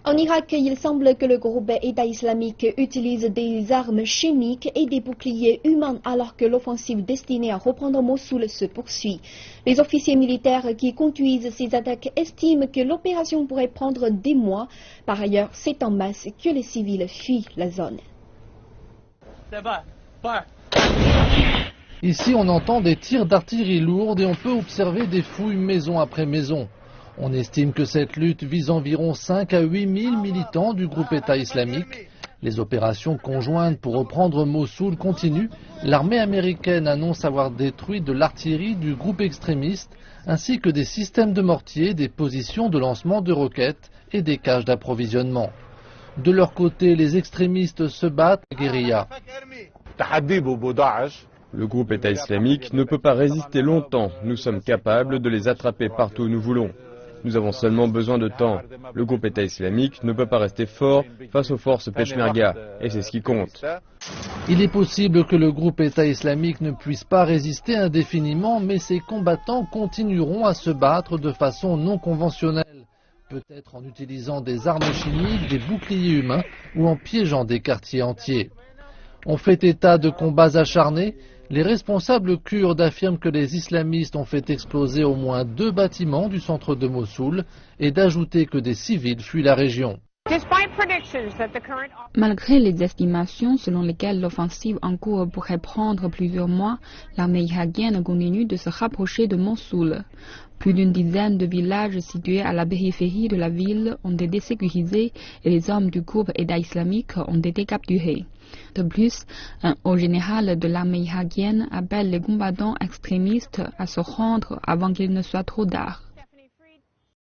En Irak, il semble que le groupe État islamique utilise des armes chimiques et des boucliers humains alors que l'offensive destinée à reprendre Mossoul se poursuit. Les officiers militaires qui conduisent ces attaques estiment que l'opération pourrait prendre des mois. Par ailleurs, c'est en masse que les civils fuient la zone. Ici, on entend des tirs d'artillerie lourde et on peut observer des fouilles maison après maison. On estime que cette lutte vise environ 5 à 8 000 militants du groupe État islamique. Les opérations conjointes pour reprendre Mossoul continuent. L'armée américaine annonce avoir détruit de l'artillerie du groupe extrémiste, ainsi que des systèmes de mortier, des positions de lancement de roquettes et des caches d'approvisionnement. De leur côté, les extrémistes se battent à la guérilla. Le groupe État islamique ne peut pas résister longtemps. Nous sommes capables de les attraper partout où nous voulons. Nous avons seulement besoin de temps. Le groupe État islamique ne peut pas rester fort face aux forces Peshmerga, et c'est ce qui compte. Il est possible que le groupe État islamique ne puisse pas résister indéfiniment, mais ses combattants continueront à se battre de façon non conventionnelle, peut-être en utilisant des armes chimiques, des boucliers humains ou en piégeant des quartiers entiers. On fait état de combats acharnés. Les responsables kurdes affirment que les islamistes ont fait exploser au moins 2 bâtiments du centre de Mossoul et d'ajouter que des civils fuient la région. Malgré les estimations selon lesquelles l'offensive en cours pourrait prendre plusieurs mois, l'armée irakienne continue de se rapprocher de Mossoul. Plus d'une dizaine de villages situés à la périphérie de la ville ont été sécurisés et les hommes du groupe État islamique ont été capturés. De plus, un haut général de l'armée irakienne appelle les combattants extrémistes à se rendre avant qu'il ne soit trop tard.